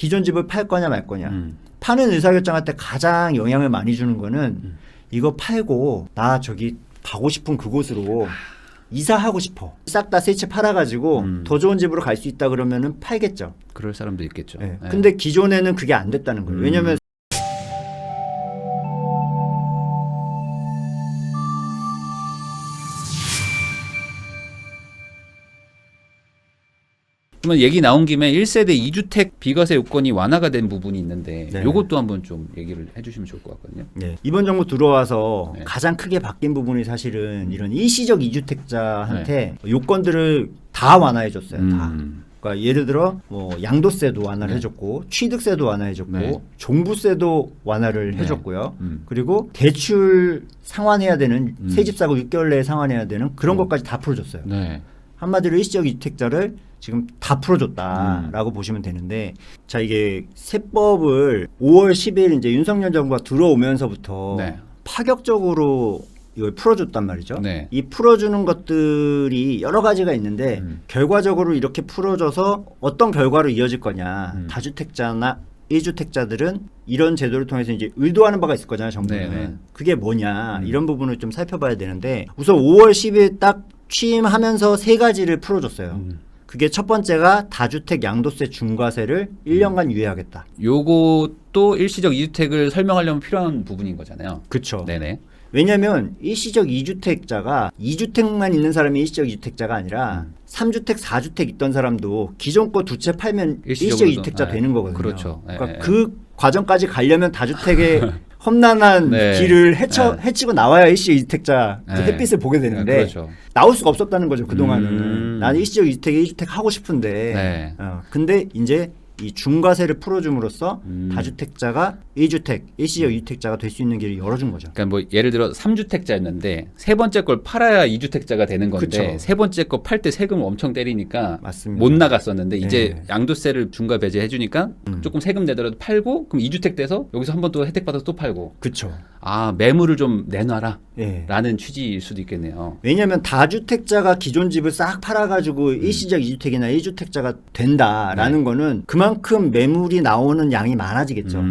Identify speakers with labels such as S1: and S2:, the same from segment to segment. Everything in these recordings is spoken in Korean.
S1: 기존 집을 팔 거냐 말 거냐. 파는 의사결정할 때 가장 영향을 많이 주는 거는 이거 팔고 나 저기 가고 싶은 그곳으로 이사하고 싶어. 싹 다 새 집 팔아가지고 더 좋은 집으로 갈 수 있다 그러면은 팔겠죠.
S2: 그럴 사람도 있겠죠.
S1: 네.
S2: 네.
S1: 근데 기존에는 그게 안 됐다는 거예요. 왜냐면
S2: 그러면 얘기 나온 김에 1세대 2주택 비과세 요건이 완화가 된 부분이 있는데
S1: 네.
S2: 요것도 한번 좀 얘기를 해주시면 좋을 것 같거든요.
S1: 네. 이번 정부 들어와서
S2: 네.
S1: 가장 크게 바뀐 부분이 사실은 이런 일시적 2주택자한테 요건들을 다 완화해 줬어요. 다. 그러니까 예를 들어 뭐 양도세도 완화를 해줬고 취득세도 완화해줬고
S2: 네.
S1: 종부세도 완화를
S2: 네.
S1: 해줬고요. 그리고 대출 상환해야 되는 새집 사고 6개월 내에 상환해야 되는 그런 것까지 다 풀어줬어요.
S2: 네.
S1: 한마디로 일시적 2주택자를 지금 다 풀어줬다라고 보시면 되는데, 자 이게 세법을 5월 10일 이제 윤석열 정부가 들어오면서부터
S2: 네.
S1: 파격적으로 이걸 풀어줬단 말이죠.
S2: 네.
S1: 이 풀어주는 것들이 여러 가지가 있는데 결과적으로 이렇게 풀어줘서 어떤 결과로 이어질 거냐. 다주택자나 1주택자들은 이런 제도를 통해서 이제 의도하는 바가 있을 거잖아요. 정부는.
S2: 네네.
S1: 그게 뭐냐. 이런 부분을 좀 살펴봐야 되는데 우선 5월 10일 딱 취임하면서 세 가지를 풀어줬어요. 그게 첫 번째가 다주택 양도세 중과세를 1년간 유예하겠다.
S2: 요것도 일시적 2주택을 설명하려면 필요한 부분인 거잖아요.
S1: 그렇죠.
S2: 네네.
S1: 왜냐하면 일시적 2주택자가 2주택만 있는 사람이 일시적 2주택자가 아니라 3주택, 4주택 있던 사람도 기존 거 두 채 팔면 일시적
S2: 일시적으로도.
S1: 2주택자
S2: 네.
S1: 되는 거거든요.
S2: 그렇죠.
S1: 그러니까
S2: 네.
S1: 그 과정까지 가려면 다주택의 험난한
S2: 네.
S1: 길을
S2: 네.
S1: 헤치고 나와야 일시적 2주택자 그
S2: 네.
S1: 햇빛을 보게 되는데
S2: 네, 그렇죠.
S1: 나올 수가 없었다는 거죠. 그동안은. 나는 일시적 2주택, 1주택 하고 싶은데
S2: 네.
S1: 근데 이제 이 중과세를 풀어줌으로써 다주택자가 1주택, 일시적 2주택자가 될 수 있는 길을 열어준 거죠.
S2: 그러니까 뭐 예를 들어 3주택자였는데 세 번째 걸 팔아야 2주택자가 되는 건데
S1: 그쵸.
S2: 세 번째 거 팔 때 세금을 엄청 때리니까
S1: 맞습니다.
S2: 못 나갔었는데 이제
S1: 네.
S2: 양도세를 중과 배제해 주니까 조금 세금 내더라도 팔고 그럼 2주택 돼서 여기서 한 번 또 혜택 받아서 또 팔고
S1: 그렇죠.
S2: 아 매물을 좀 내놔라
S1: 예.
S2: 라는 취지일 수도 있겠네요.
S1: 왜냐하면 다주택자가 기존 집을 싹 팔아가지고 일시적 2주택이나 1주택자가 된다라는 거는 그만큼 매물이 나오는 양이 많아지겠죠.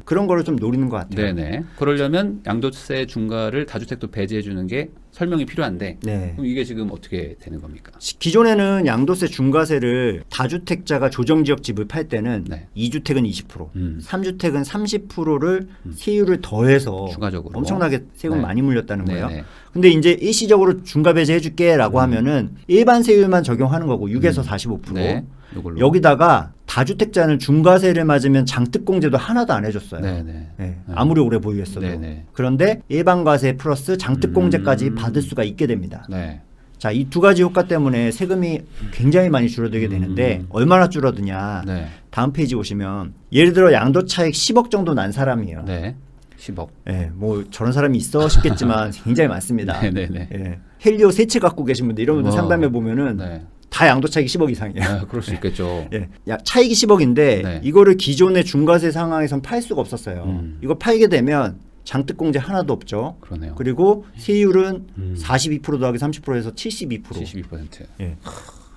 S1: 그런 거를 좀 노리는 것 같아요.
S2: 네네. 그러려면 양도세 중과를 다주택도 배제해 주는 게 설명이 필요한데
S1: 네.
S2: 그럼 이게 지금 어떻게 되는 겁니까?
S1: 기존에는 양도세 중과세를 다주택자가 조정지역 집을 팔 때는
S2: 네.
S1: 2주택은 20%, 3주택은 30%를 세율을 더해서
S2: 추가적으로
S1: 엄청나게 세금
S2: 네.
S1: 많이 물렸다는 거예요.
S2: 네네.
S1: 근데 이제 일시적으로 중과 배제해 줄게라고 하면은 일반 세율만 적용하는 거고 6에서 45%.
S2: 네. 요걸로.
S1: 여기다가 다주택자는 중과세를 맞으면 장특공제도 하나도 안 해줬어요.
S2: 네네.
S1: 네. 아무리 오래 보유했어도.
S2: 네네.
S1: 그런데 일반과세 플러스 장특공제까지 받을 수가 있게 됩니다.
S2: 네.
S1: 자, 이 두 가지 효과 때문에 세금이 굉장히 많이 줄어들게 되는데 얼마나 줄어드냐.
S2: 네.
S1: 다음 페이지 보시면 예를 들어 양도 차익 10억 정도 난 사람이에요.
S2: 네. 10억.
S1: 예, 뭐 저런 사람이 있어 싶겠지만 굉장히 많습니다.
S2: 네네네.
S1: 예. 헬리오 세 채 갖고 계신 분들 이런 분들
S2: 와.
S1: 상담해 보면은
S2: 네.
S1: 다 양도 차익이 10억 이상이에요.
S2: 아, 그럴 수 있겠죠.
S1: 예. 야, 차익이 10억인데
S2: 네.
S1: 이거를 기존의 중과세 상황에선 팔 수가 없었어요. 이거 팔게 되면 장특공제 하나도 없죠.
S2: 그러네요.
S1: 그리고 세율은 42% 더하기 30%에서 72%.
S2: 72%.
S1: 예.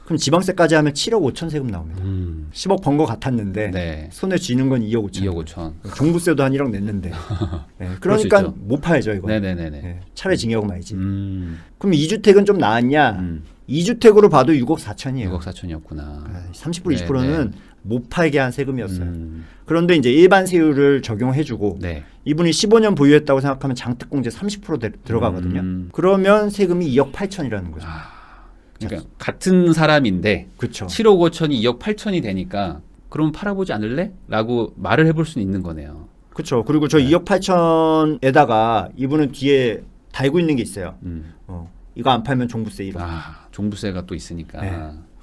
S1: 그럼 지방세까지 하면 7억 5천 세금 나옵니다. 10억 번 거 같았는데
S2: 네.
S1: 손에 쥐는 건 2억 5천.
S2: 2억 5천.
S1: 종부세도 한 1억 냈는데. 예.
S2: 그럴 수
S1: 그러니까
S2: 있죠.
S1: 못 팔죠 이거.
S2: 네네네네.
S1: 예. 차라리 징역 말지.
S2: 음.
S1: 그럼 2주택은 좀 나았냐? 2주택으로 봐도 6억 4천이에요.
S2: 6억 4천이었구나.
S1: 30%
S2: 네,
S1: 20%는 못 팔게 한 세금이었어요. 그런데 이제 일반 세율을 적용해주고
S2: 네.
S1: 이분이 15년 보유했다고 생각하면 장특공제 30% 들어가거든요. 그러면 세금이 2억 8천이라는 거죠.
S2: 그러니까 같은 사람인데
S1: 그렇죠.
S2: 7억 5천이 2억 8천이 되니까 그럼 팔아보지 않을래? 라고 말을 해볼 수는 있는 거네요.
S1: 그렇죠. 그리고 저 2억 8천에다가 이분은 뒤에 달고 있는 게 있어요. 이거 안 팔면 종부세 1억.
S2: 종부세가 또 있으니까.
S1: 네.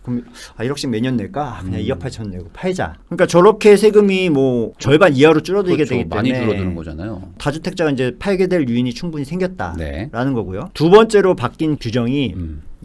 S1: 그럼 1억씩 매년 낼까? 그냥 2억 8천 내고 팔자. 그러니까 저렇게 세금이 뭐 절반 이하로 줄어들게
S2: 그렇죠.
S1: 되기
S2: 많이
S1: 때문에
S2: 줄어드는 거잖아요.
S1: 다주택자가 이제 팔게 될 요인이 충분히 생겼다라는
S2: 네.
S1: 거고요. 두 번째로 바뀐 규정이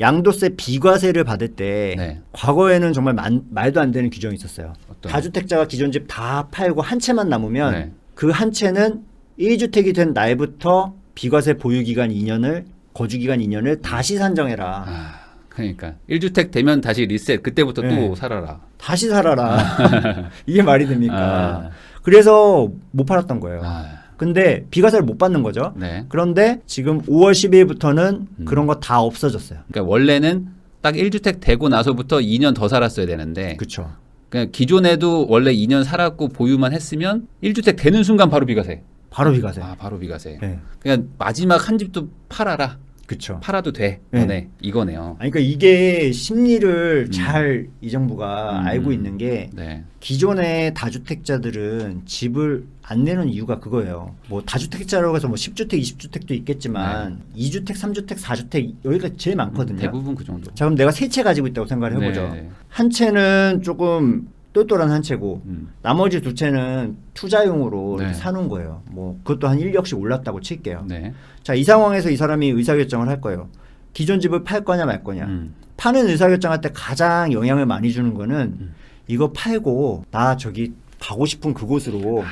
S1: 양도세 비과세를 받을 때
S2: 네.
S1: 과거에는 정말 말도 안 되는 규정이 있었어요.
S2: 어떤?
S1: 다주택자가 기존 집 다 팔고 한 채만 남으면
S2: 네.
S1: 그 한 채는 1주택이 된 날부터 비과세 보유기간 2년을 거주기간 2년을 다시 산정해라.
S2: 그러니까 1주택 되면 다시 리셋 그때부터
S1: 네.
S2: 또 살아라.
S1: 다시 살아라. 이게 말이 됩니까?
S2: 아.
S1: 그래서 못 팔았던 거예요.
S2: 아,
S1: 근데 비과세를 못 받는 거죠.
S2: 네.
S1: 그런데 지금 5월 12일부터는 그런 거 다 없어졌어요.
S2: 그러니까 원래는 딱 1주택 되고 나서부터 2년 더 살았어야 되는데
S1: 그렇죠.
S2: 그냥 기존에도 원래 2년 살았고 보유만 했으면 1주택 되는 순간 바로 비과세.
S1: 바로 비과세.
S2: 아, 바로 비과세.
S1: 네.
S2: 그냥 마지막 한 집도 팔아라.
S1: 그렇죠.
S2: 팔아도 돼.
S1: 네.
S2: 너네. 이거네요.
S1: 아니, 그러니까 이게 심리를 잘 이 정부가 알고 있는 게
S2: 네.
S1: 기존의 다주택자들은 집을 안 내는 이유가 그거예요. 뭐 다주택자라고 해서 뭐 10주택, 20주택도 있겠지만 2주택, 3주택, 4주택 여기가 제일 많거든요.
S2: 대부분 그 정도.
S1: 자, 그럼 내가 세 채 가지고 있다고 생각을 해보죠.
S2: 네.
S1: 한 채는 조금 똘똘한 한 채고 나머지 두 채는 투자용으로
S2: 네.
S1: 이렇게 사놓은 거예요. 뭐 그것도 한 1억씩 올랐다고 칠게요.
S2: 네.
S1: 자, 이 상황에서 이 사람이 의사결정을 할 거예요. 기존 집을 팔 거냐 말 거냐. 파는 의사결정할 때 가장 영향을 많이 주는 거는 이거 팔고 나 저기 가고 싶은 그곳으로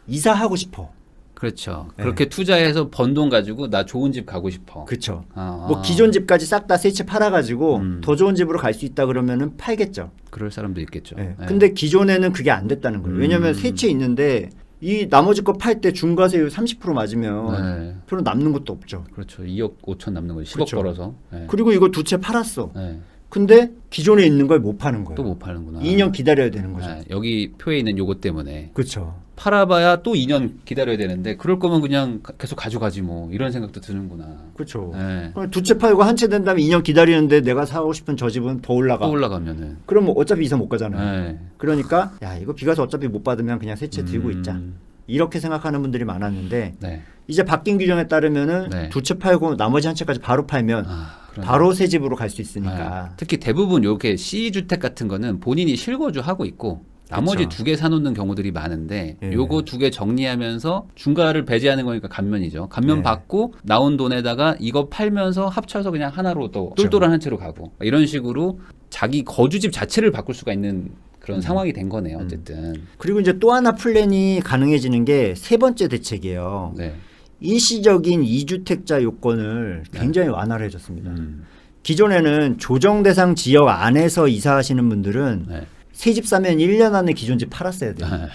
S1: 이사하고 싶어.
S2: 그렇죠.
S1: 네.
S2: 그렇게 투자해서 번 돈 가지고 나 좋은 집 가고 싶어.
S1: 그렇죠.
S2: 아,
S1: 뭐 기존 집까지 싹 다 세 채 팔아가지고 더 좋은 집으로 갈 수 있다 그러면은 팔겠죠.
S2: 그럴 사람도 있겠죠.
S1: 네.
S2: 네.
S1: 근데 기존에는 그게 안 됐다는 거예요. 왜냐하면 세 채 있는데 이 나머지 거 팔 때 중과세율 30% 맞으면
S2: 네.
S1: 별로 남는 것도 없죠.
S2: 그렇죠. 2억 5천 남는 거지. 10억
S1: 그렇죠.
S2: 벌어서. 네.
S1: 그리고 이거 두 채 팔았어.
S2: 네.
S1: 근데 기존에 있는 걸 못 파는 거예요.
S2: 또 못 파는구나.
S1: 2년 기다려야 되는 거죠.
S2: 네. 여기 표에 있는 요것 때문에
S1: 그렇죠.
S2: 팔아봐야 또 2년 기다려야 되는데 그럴 거면 그냥 계속 가져가지 뭐 이런 생각도 드는구나.
S1: 그렇죠.
S2: 네.
S1: 두 채 팔고 한 채 된 다음에 2년 기다리는데 내가 사고 싶은 저 집은 더 올라가.
S2: 또 올라가면은.
S1: 그럼 뭐 어차피 이사 못 가잖아요.
S2: 네.
S1: 그러니까 야, 이거 비과세 어차피 못 받으면 그냥 세 채 들고 있자. 이렇게 생각하는 분들이 많았는데
S2: 네.
S1: 이제 바뀐 규정에 따르면은
S2: 네.
S1: 두 채 팔고 나머지 한 채까지 바로 팔면
S2: 그러네.
S1: 바로 새 집으로 갈 수 있으니까.
S2: 네. 특히 대부분 이렇게 C주택 같은 거는 본인이 실거주 하고 있고 나머지
S1: 그쵸.
S2: 두 개 사놓는 경우들이 많은데
S1: 예.
S2: 요거 두 개 정리하면서 중과를 배제하는 거니까 감면이죠. 감면
S1: 네.
S2: 받고 나온 돈에다가 이거 팔면서 합쳐서 그냥 하나로 또
S1: 그쵸.
S2: 똘똘한 한 채로 가고 이런 식으로 자기 거주집 자체를 바꿀 수가 있는 그런 상황이 된 거네요. 어쨌든.
S1: 그리고 이제 또 하나 플랜이 가능해지는 게 세 번째 대책이에요.
S2: 네.
S1: 일시적인 2주택자 요건을 굉장히 완화를 해줬습니다.
S2: 음.
S1: 기존에는 조정 대상 지역 안에서 이사하시는 분들은
S2: 네.
S1: 새 집 사면 1년 안에 기존 집 팔았어야 돼요.
S2: 네.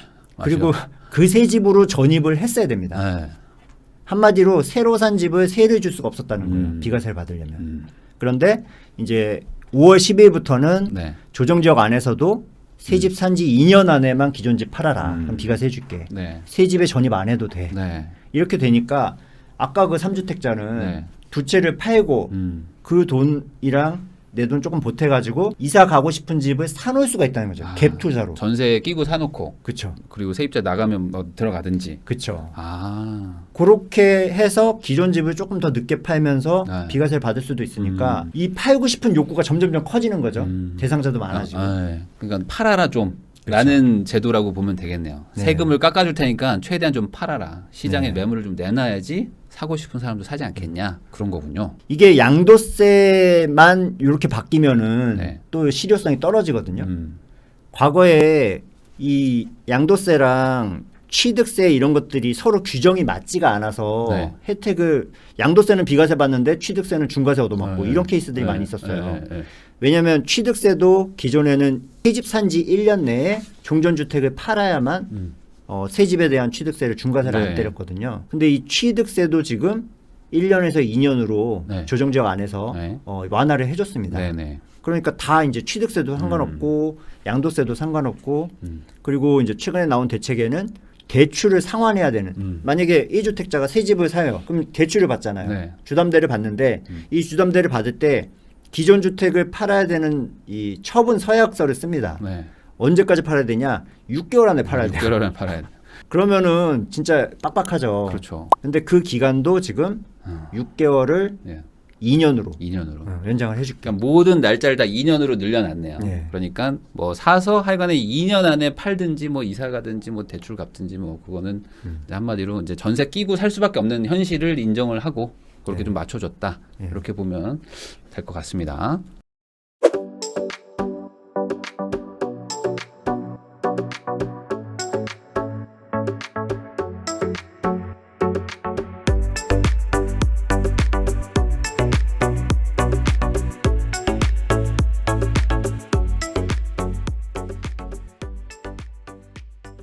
S1: 그리고 그 새 집으로 전입을 했어야 됩니다.
S2: 네.
S1: 한마디로 새로 산 집을 세를 줄 수가 없었다는 거예요. 비과세를 받으려면. 그런데 이제 5월 10일부터는
S2: 네.
S1: 조정 지역 안에서도 새 집 산 지 2년 안에만 기존 집 팔아라. 그럼 비과세 해줄게.
S2: 네.
S1: 새 집에 전입 안 해도 돼.
S2: 네.
S1: 이렇게 되니까 아까 그 3주택자는
S2: 네.
S1: 두 채를 팔고 그 돈이랑 내 돈 조금 보태가지고 이사 가고 싶은 집을 사놓을 수가 있다는 거죠. 갭 투자로.
S2: 전세 끼고 사놓고
S1: 그쵸.
S2: 그리고 세입자 나가면 뭐 들어가든지.
S1: 그쵸.
S2: 아.
S1: 그렇게 해서 기존 집을 조금 더 늦게 팔면서
S2: 네.
S1: 비과세를 받을 수도 있으니까 이 팔고 싶은 욕구가 점점점 커지는 거죠. 대상자도
S2: 아,
S1: 많아지고.
S2: 네. 그러니까 팔아라 좀. 라는 제도라고 보면 되겠네요.
S1: 네.
S2: 세금을 깎아줄 테니까 최대한 좀 팔아라. 시장에
S1: 네.
S2: 매물을 좀 내놔야지 사고 싶은 사람도 사지 않겠냐. 그런 거군요.
S1: 이게 양도세만 이렇게 바뀌면은
S2: 네.
S1: 또 실효성이 떨어지거든요. 과거에 이 양도세랑 취득세 이런 것들이 서로 규정이 맞지가 않아서
S2: 네.
S1: 혜택을 양도세는 비과세 받는데 취득세는 중과세 얻어맞고
S2: 네.
S1: 이런 케이스들이
S2: 네.
S1: 많이 있었어요.
S2: 네.
S1: 왜냐하면 취득세도 기존에는 새집 산 지 1년 내에 종전주택을 팔아야만 새 집에 대한 취득세를 중과세를
S2: 네.
S1: 안 때렸거든요. 근데 이 취득세도 지금 1년에서 2년으로
S2: 네.
S1: 조정지역 안에서
S2: 네.
S1: 완화를 해줬습니다.
S2: 네네.
S1: 그러니까 다 이제 취득세도 상관없고 양도세도 상관없고 그리고 이제 최근에 나온 대책에는 대출을 상환해야 되는 만약에 1주택자가 새 집을 사요. 그럼 대출을 받잖아요.
S2: 네.
S1: 주담대를 받는데 이 주담대를 받을 때 기존 주택을 팔아야 되는 이 처분 서약서를 씁니다.
S2: 네.
S1: 언제까지 팔아야 되냐? 6개월 안에 팔아야 돼요.
S2: 6개월 안에 팔아야 돼.
S1: 그러면은 진짜 빡빡하죠.
S2: 그렇죠.
S1: 근데 그 기간도 지금 6개월을
S2: 네.
S1: 2년으로
S2: 2년으로.
S1: 연장을 해줄게요.
S2: 그러니까 모든 날짜를 다 2년으로 늘려놨네요.
S1: 네.
S2: 그러니까 뭐 사서 하여간에 2년 안에 팔든지 뭐 이사 가든지 뭐 대출 갚든지 뭐 그거는 이제 한마디로 이제 전세 끼고 살 수밖에 없는 현실을 인정을 하고 그렇게
S1: 네.
S2: 좀 맞춰줬다.
S1: 네.
S2: 이렇게 보면 될 것 같습니다.